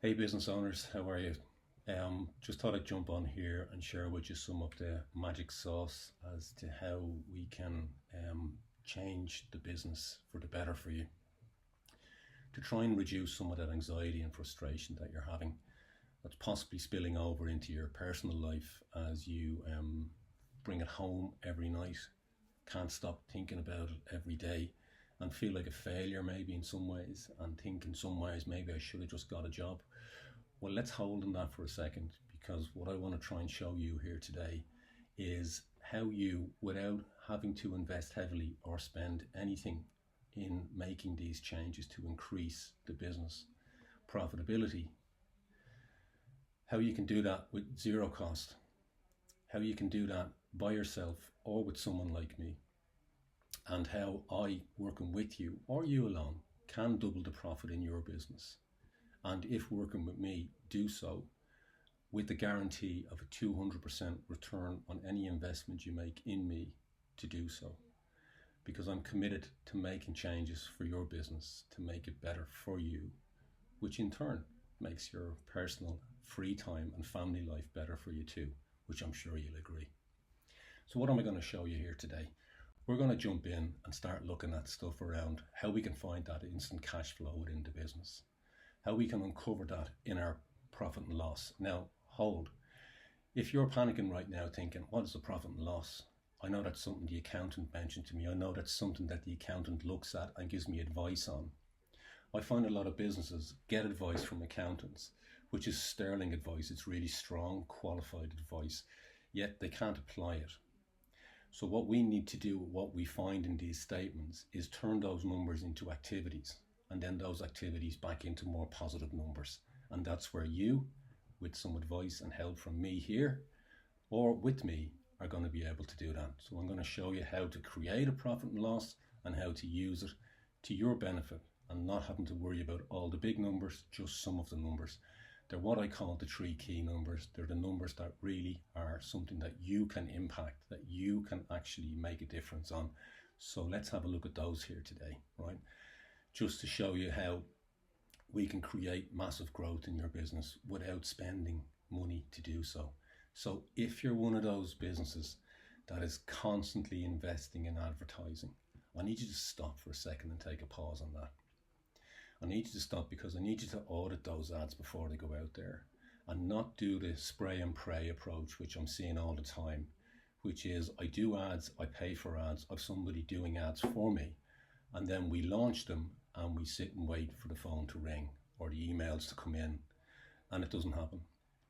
Hey business owners, how are you? Just thought I'd jump on here and share with you some of the magic sauce as to how we can change the business for the better for you, to try and reduce some of that anxiety and frustration that you're having that's possibly spilling over into your personal life as you bring it home every night, can't stop thinking about it every day, and feel like a failure maybe in some ways, and think in some ways maybe I should have just got a job. Well, let's hold on that for a second, because what I want to try and show you here today is how you, without having to invest heavily or spend anything in making these changes to increase the business profitability, how you can do that with zero cost, how you can do that by yourself or with someone like me, and how I, working with you or you alone, can double the profit in your business. And if working with me, do so with the guarantee of a 200% return on any investment you make in me to do so. Because I'm committed to making changes for your business to make it better for you, which in turn makes your personal free time and family life better for you too, which I'm sure you'll agree. So what am I going to show you here today? We're going to jump in and start looking at stuff around how we can find that instant cash flow within the business, how we can uncover that in our profit and loss. Now, hold. If you're panicking right now thinking, what is the profit and loss? I know that's something the accountant mentioned to me. I know that's something that the accountant looks at and gives me advice on. I find a lot of businesses get advice from accountants, which is sterling advice. It's really strong, qualified advice, yet they can't apply it. So what we need to do, what we find in these statements, is turn those numbers into activities, and then those activities back into more positive numbers. And that's where you, with some advice and help from me here, or with me, are going to be able to do that. So I'm going to show you how to create a profit and loss and how to use it to your benefit, and not having to worry about all the big numbers, just some of the numbers. They're what I call the three key numbers. They're the numbers that really are something that you can impact, that you can actually make a difference on. So let's have a look at those here today, right? Just to show you how we can create massive growth in your business without spending money to do so. So if you're one of those businesses that is constantly investing in advertising, I need you to stop for a second and take a pause on that. I need you to stop, because I need you to audit those ads before they go out there, and not do the spray and pray approach, which I'm seeing all the time, which is I do ads, I pay for ads, I've somebody doing ads for me, and then we launch them and we sit and wait for the phone to ring or the emails to come in, and it doesn't happen.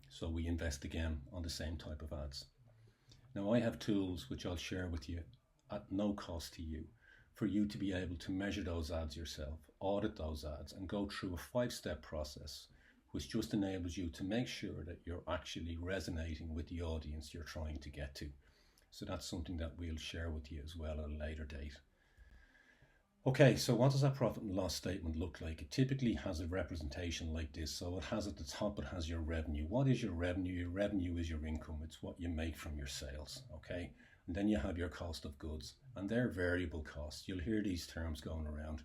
So we invest again on the same type of ads. Now I have tools which I'll share with you at no cost to you, for you to be able to measure those ads yourself, audit those ads, and go through a 5-step process, which just enables you to make sure that you're actually resonating with the audience you're trying to get to. So that's something that we'll share with you as well at a later date. Okay, so what does that profit and loss statement look like? It typically has a representation like this. So it has at the top, it has your revenue. What is your revenue? Your revenue is your income. It's what you make from your sales, okay? And then you have your cost of goods, and they're variable costs. You'll hear these terms going around,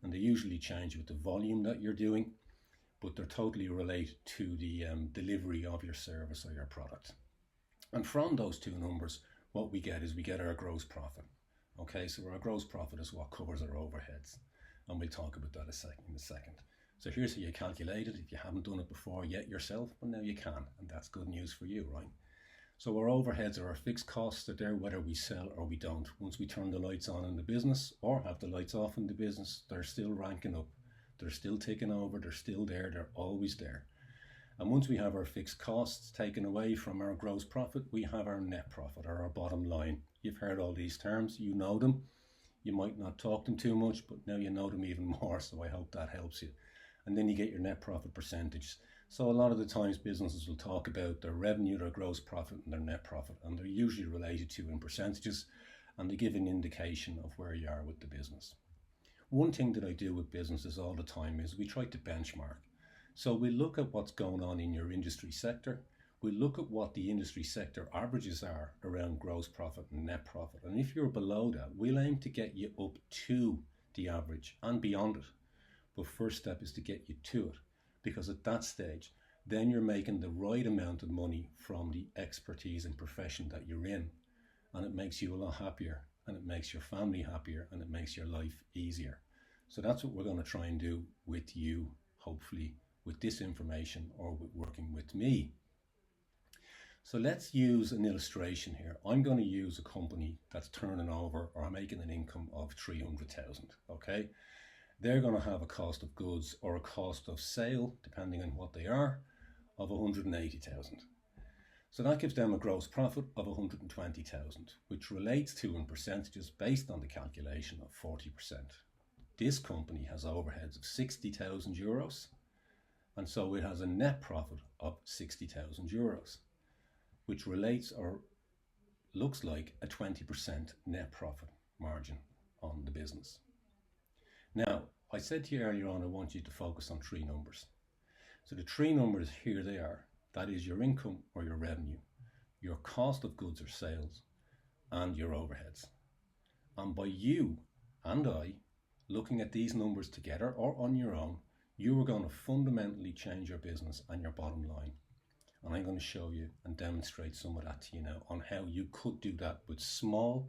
and they usually change with the volume that you're doing, but they're totally related to the delivery of your service or your product. And from those two numbers, what we get is we get our gross profit. Okay, so our gross profit is what covers our overheads, and we'll talk about that in a second. So here's how you calculate it if you haven't done it before yet yourself, but now you can, and that's good news for you, right? So our overheads are our fixed costs. They're there whether we sell or we don't. Once we turn the lights on in the business or have the lights off in the business, they're still ranking up. They're still taking over. They're still there. They're always there. And once we have our fixed costs taken away from our gross profit, we have our net profit, or our bottom line. You've heard all these terms. You know them. You might not talk them too much, but now you know them even more. So I hope that helps you. And then you get your net profit percentage. So a lot of the times businesses will talk about their revenue, their gross profit, and their net profit, and they're usually related to in percentages, and they give an indication of where you are with the business. One thing that I do with businesses all the time is we try to benchmark. So we look at what's going on in your industry sector. We look at what the industry sector averages are around gross profit and net profit. And if you're below that, we'll aim to get you up to the average and beyond it. But first step is to get you to it. because at that stage, then you're making the right amount of money from the expertise and profession that you're in. And it makes you a lot happier, and it makes your family happier, and it makes your life easier. So that's what we're going to try and do with you, hopefully, with this information or with working with me. So let's use an illustration here. I'm going to use a company that's turning over or making an income of 300,000, okay? They're going to have a cost of goods or a cost of sale, depending on what they are, of 180,000. So that gives them a gross profit of 120,000, which relates to in percentages based on the calculation of 40%. This company has overheads of 60,000 euros, and so it has a net profit of 60,000 euros, which relates or looks like a 20% net profit margin on the business. Now, I said to you earlier on, I want you to focus on three numbers. So the three numbers, here they are. That is your income or your revenue, your cost of goods or sales, and your overheads. And by you and I looking at these numbers together or on your own, you are going to fundamentally change your business and your bottom line. And I'm going to show you and demonstrate some of that to you now on how you could do that with small,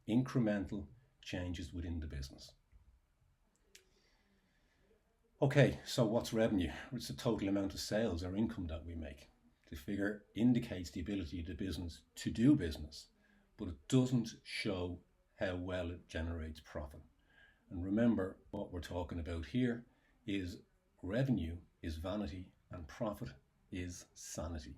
incremental changes within the business. Okay, so what's revenue? It's the total amount of sales or income that we make. The figure indicates the ability of the business to do business, but it doesn't show how well it generates profit. And remember, what we're talking about here is revenue is vanity and profit is sanity.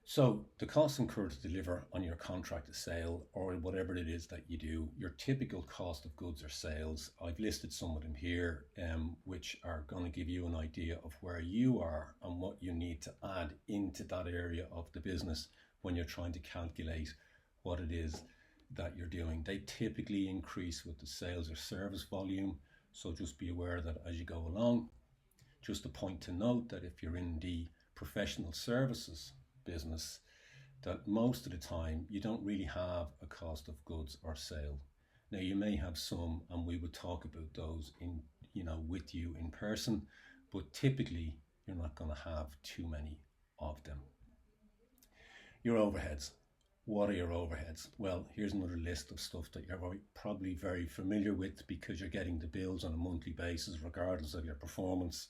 So the costs incurred to deliver on your contracted sale or whatever it is that you do, your typical cost of goods or sales, I've listed some of them here, which are going to give you an idea of where you are and what you need to add into that area of the business when you're trying to calculate what it is that you're doing. They typically increase with the sales or service volume, so just be aware that as you go along. Just a point to note that if you're in the professional services business, that most of the time you don't really have a cost of goods or sale. Now you may have some, and we would talk about those with you in person, but typically you're not going to have too many of them. Your overheads. What are your overheads? Well, here's another list of stuff that you're probably very familiar with because you're getting the bills on a monthly basis regardless of your performance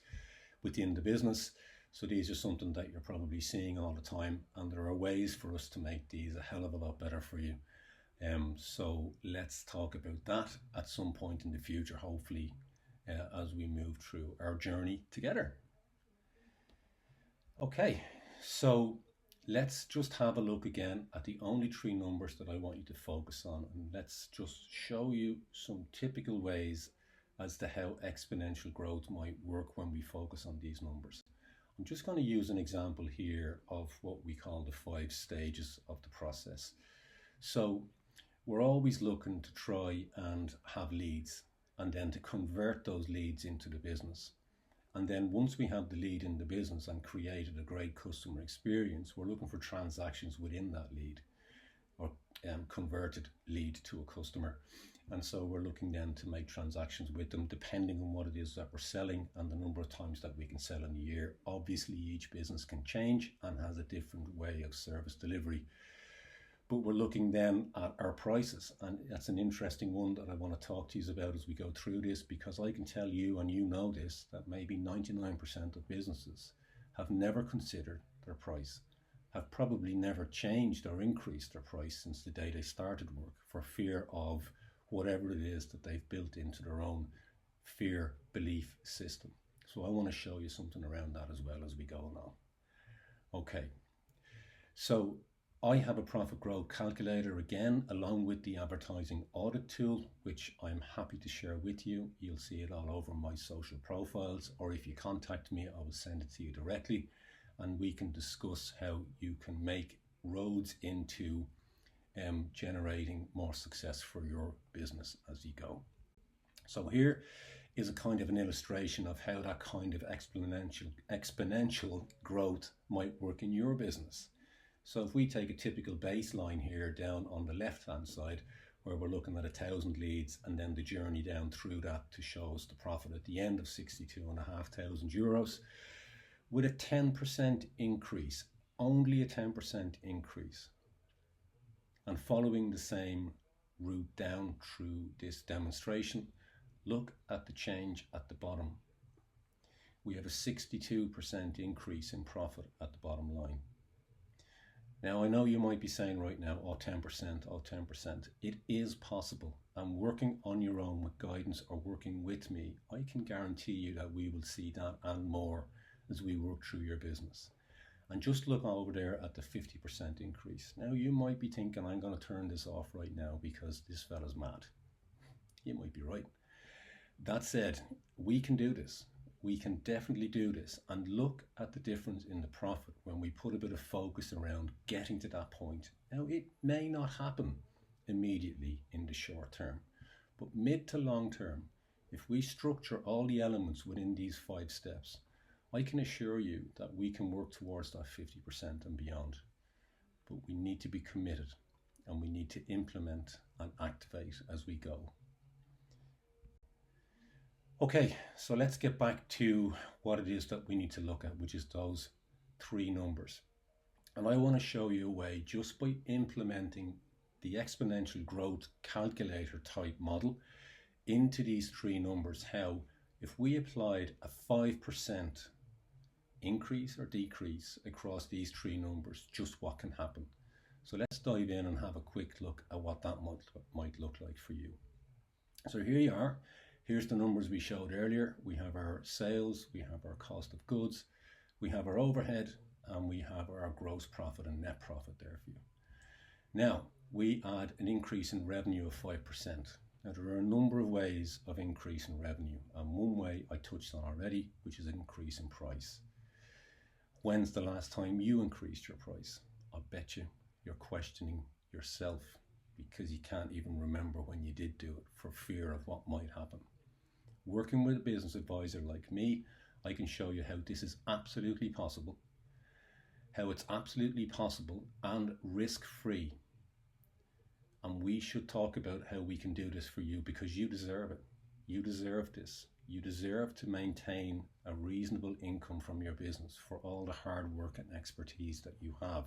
within the business. So these are something that you're probably seeing all the time, and there are ways for us to make these a hell of a lot better for you. So let's talk about that at some point in the future, hopefully, as we move through our journey together. Okay, so let's just have a look again at the only three numbers that I want you to focus on, and let's just show you some typical ways as to how exponential growth might work when we focus on these numbers. I'm just going to use an example here of what we call the 5 stages of the process. So we're always looking to try and have leads and then to convert those leads into the business. And then once we have the lead in the business and created a great customer experience, we're looking for transactions within that lead or converted lead to a customer. And so we're looking then to make transactions with them depending on what it is that we're selling and the number of times that we can sell in a year. Obviously, each business can change and has a different way of service delivery. But we're looking then at our prices, and that's an interesting one that I want to talk to you about as we go through this, because I can tell you, and you know this, that maybe 99% of businesses have never considered their price, have probably never changed or increased their price since the day they started work for fear of whatever it is that they've built into their own fear belief system. So I want to show you something around that as well as we go along. Okay, so I have a profit growth calculator again, along with the advertising audit tool, which I'm happy to share with you. You'll see it all over my social profiles, or if you contact me, I will send it to you directly, and we can discuss how you can make roads into generating more success for your business as you go. So here is a kind of an illustration of how that kind of exponential growth might work in your business. So if we take a typical baseline here down on the left hand side, where we're looking at 1,000 leads and then the journey down through that to show us the profit at the end of €62,500 with a 10% increase, only a 10% increase. And following the same route down through this demonstration, look at the change at the bottom. We have a 62% increase in profit at the bottom line. Now, I know you might be saying right now, 10%, 10%. It is possible. And working on your own with guidance or working with me, I can guarantee you that we will see that and more as we work through your business. And just look over there at the 50% increase. Now, you might be thinking, I'm going to turn this off right now because this fella's mad. You might be right. That said, we can do this. We can definitely do this, and look at the difference in the profit when we put a bit of focus around getting to that point. Now, it may not happen immediately in the short term, but mid to long term, if we structure all the elements within these 5 steps, I can assure you that we can work towards that 50% and beyond. But we need to be committed, and we need to implement and activate as we go. Okay, so let's get back to what it is that we need to look at, which is those 3 numbers. And I want to show you a way, just by implementing the exponential growth calculator type model into these 3 numbers, how if we applied a 5% increase or decrease across these 3 numbers, just what can happen. So let's dive in and have a quick look at what that might look like for you. So here you are. Here's the numbers we showed earlier. We have our sales, we have our cost of goods, we have our overhead, and we have our gross profit and net profit there for you. Now, we add an increase in revenue of 5%. Now, there are a number of ways of increasing revenue, and one way I touched on already, which is an increase in price. When's the last time you increased your price? I bet you're questioning yourself because you can't even remember when you did do it for fear of what might happen. Working with a business advisor like me, I can show you how this is absolutely possible, how it's absolutely possible and risk-free. And we should talk about how we can do this for you because you deserve it. You deserve this. You deserve to maintain a reasonable income from your business for all the hard work and expertise that you have.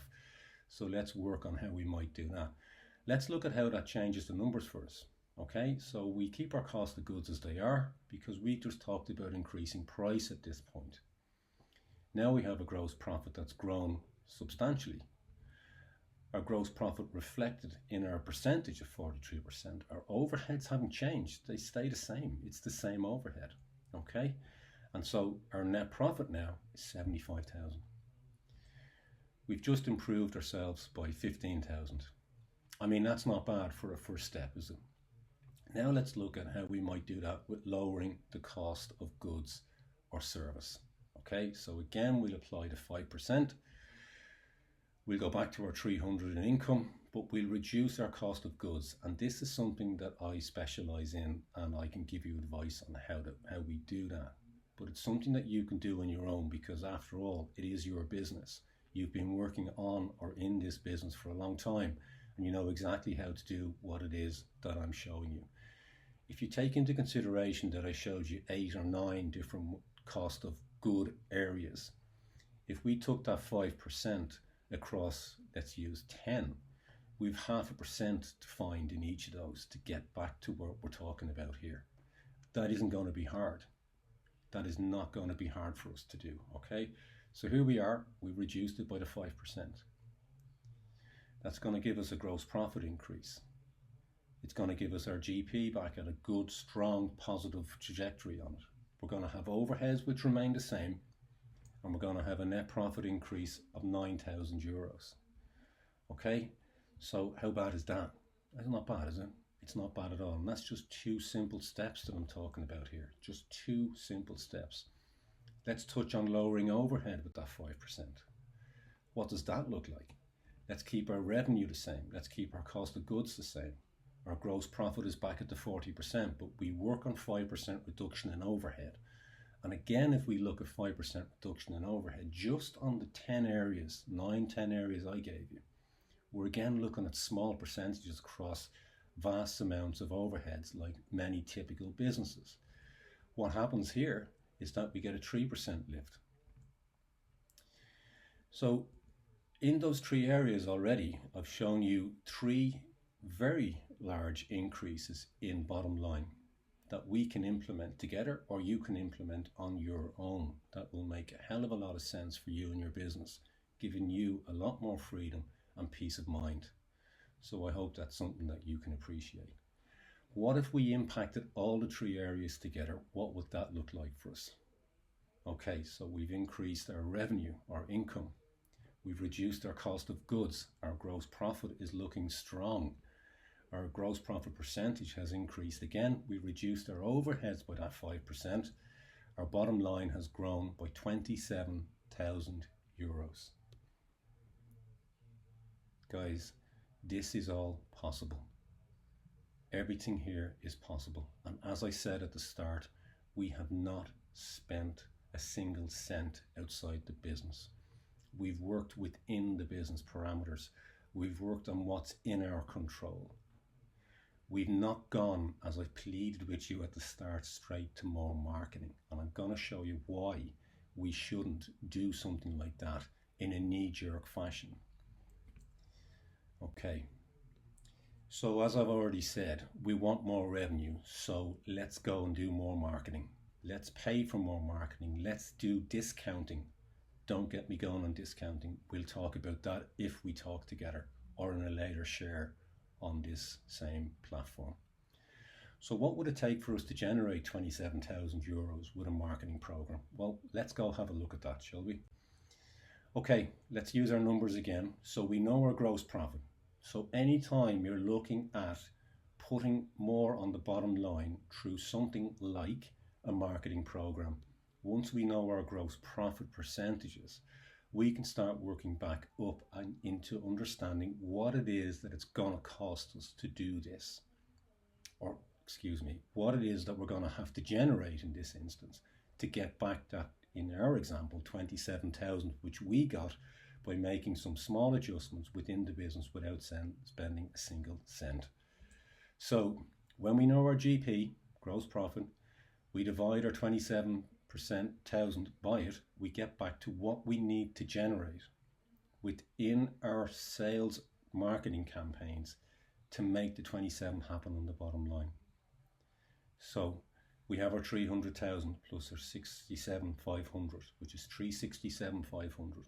So let's work on how we might do that. Let's look at how that changes the numbers for us. Okay, so we keep our cost of goods as they are because we just talked about increasing price at this point. Now we have a gross profit that's grown substantially. Our gross profit reflected in our percentage of 43%. Our overheads haven't changed. They stay the same. It's the same overhead. Okay, and so our net profit now is 75,000. We've just improved ourselves by 15,000. I mean, that's not bad for a first step, is it? Now let's look at how we might do that with lowering the cost of goods or service. Okay, so again, we'll apply the 5%. We'll go back to our 300 in income, but we'll reduce our cost of goods. And this is something that I specialize in, and I can give you advice on how we do that. But it's something that you can do on your own because after all, it is your business. You've been working on or in this business for a long time, and you know exactly how to do what it is that I'm showing you. If you take into consideration that I showed you 8 or 9 different cost of good areas, if we took that 5% across, let's use 10, we've 0.5% to find in each of those to get back to what we're talking about here. That isn't going to be hard. That is not going to be hard for us to do, okay? So here we are, we've reduced it by the 5%. That's going to give us a gross profit increase. It's going to give us our GP back at a good, strong, positive trajectory on it. We're going to have overheads which remain the same, and we're going to have a net profit increase of €9,000. Okay, so how bad is that? That's not bad, is it? It's not bad at all. And that's just 2 simple steps that I'm talking about here. Just 2 simple steps. Let's touch on lowering overhead with that 5%. What does that look like? Let's keep our revenue the same. Let's keep our cost of goods the same. Our gross profit is back at the 40%, but we work on 5% reduction in overhead. And again, if we look at 5% reduction in overhead, just on the 10 areas, 9, 10 areas I gave you, we're again looking at small percentages across vast amounts of overheads like many typical businesses. What happens here is that we get a 3% lift. So in those three areas already, I've shown you three very large increases in bottom line that we can implement together, or you can implement on your own. That will make a hell of a lot of sense for you and your business, giving you a lot more freedom and peace of mind. So I hope that's something that you can appreciate. What if we impacted all the three areas together? What would that look like for us? Okay, so we've increased our revenue, our income. We've reduced our cost of goods. Our gross profit is looking strong. Our gross profit percentage has increased again. We reduced our overheads by that 5%. Our bottom line has grown by €27,000. Guys, this is all possible. Everything here is possible. And as I said at the start, we have not spent a single cent outside the business. We've worked within the business parameters. We've worked on what's in our control. We've not gone, as I pleaded with you at the start, straight to more marketing. And I'm going to show you why we shouldn't do something like that in a knee-jerk fashion. Okay. So as I've already said, we want more revenue. So let's go and do more marketing. Let's pay for more marketing. Let's do discounting. Don't get me going on discounting. We'll talk about that if we talk together or in a later share on this same platform. So what would it take for us to generate €27,000 with a marketing program? Well, let's go have a look at that, shall we? Okay, let's use our numbers again. So we know our gross profit. So anytime you're looking at putting more on the bottom line through something like a marketing program, once we know our gross profit percentages, we can start working back up and into understanding what it is that it's going to cost us to do this. Or, excuse me, what it is that we're going to have to generate in this instance to get back that, in our example, 27,000, which we got by making some small adjustments within the business without spending a single cent. So when we know our GP, gross profit, we divide our 27,000 by it, we get back to what we need to generate within our sales marketing campaigns to make the 27 happen on the bottom line. So we have our 300,000 plus our 67,500, which is 367,500.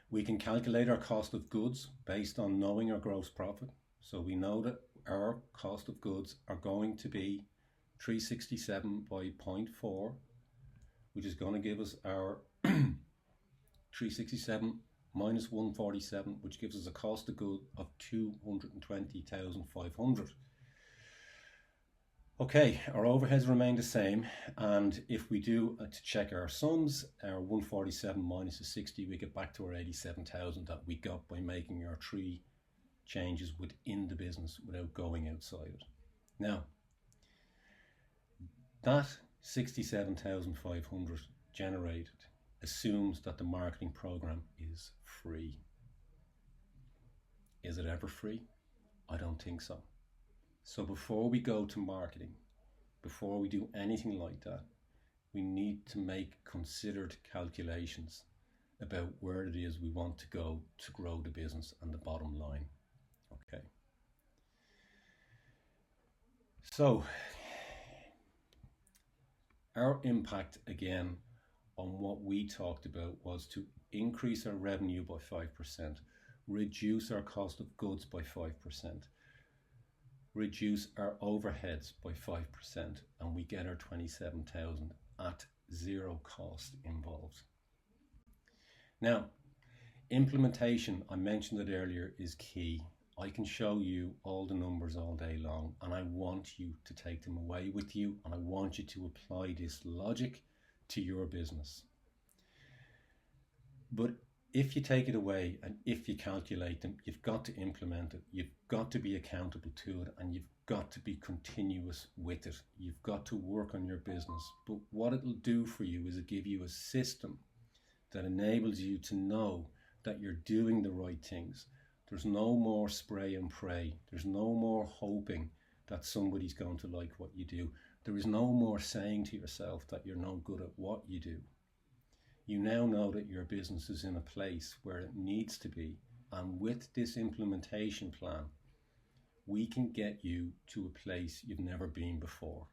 We can calculate our cost of goods based on knowing our gross profit. So we know that our cost of goods are going to be 367 by 0.4, which is going to give us our 367 minus 147, which gives us a cost of goods of 220,500. Okay, our overheads remain the same, and if we do to check our sums, our 147 minus the 60, we get back to our 87,000 that we got by making our three changes within the business without going outside it. Now, that 67,500 generated assumes that the marketing program is free. Is it ever free? I don't think so. So before we go to marketing, before we do anything like that, we need to make considered calculations about where it is we want to go to grow the business and the bottom line. Okay. So our impact again on what we talked about was to increase our revenue by 5%, reduce our cost of goods by 5%, reduce our overheads by 5%, and we get our 27,000 at zero cost involved. Now, implementation, I mentioned it earlier, is key. I can show you all the numbers all day long, and I want you to take them away with you, and I want you to apply this logic to your business. But if you take it away and if you calculate them, you've got to implement it. You've got to be accountable to it, and you've got to be continuous with it. You've got to work on your business. But what it'll do for you is it give you a system that enables you to know that you're doing the right things There's no more spray and pray. There's no more hoping that somebody's going to like what you do. There is no more saying to yourself that you're no good at what you do. You now know that your business is in a place where it needs to be, and with this implementation plan, we can get you to a place you've never been before.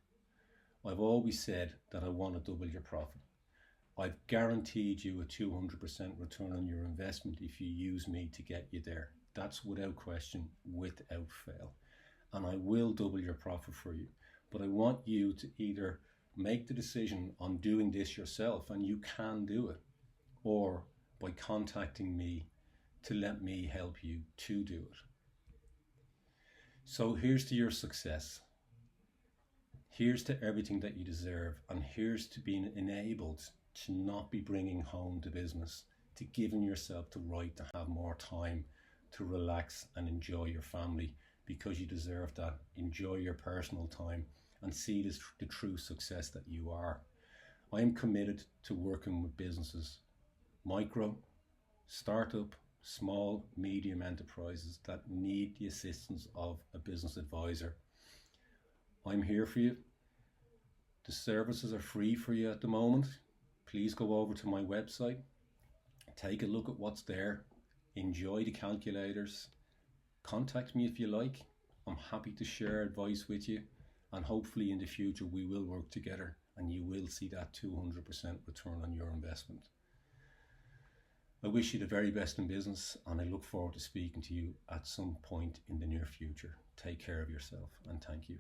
I've always said that I want to double your profit. I've guaranteed you a 200% return on your investment if you use me to get you there. That's without question, without fail. And I will double your profit for you. But I want you to either make the decision on doing this yourself, and you can do it, or by contacting me to let me help you to do it. So here's to your success. Here's to everything that you deserve, and here's to being enabled to not be bringing home the business, to giving yourself the right to have more time to relax and enjoy your family, because you deserve that. Enjoy your personal time and see this, the true success that you are. I am committed to working with businesses, micro, startup, small, medium enterprises that need the assistance of a business advisor. I'm here for you. The services are free for you at the moment. Please go over to my website, take a look at what's there, enjoy the calculators, contact me if you like. I'm happy to share advice with you, and hopefully in the future we will work together and you will see that 200% return on your investment. I wish you the very best in business, and I look forward to speaking to you at some point in the near future. Take care of yourself, and thank you.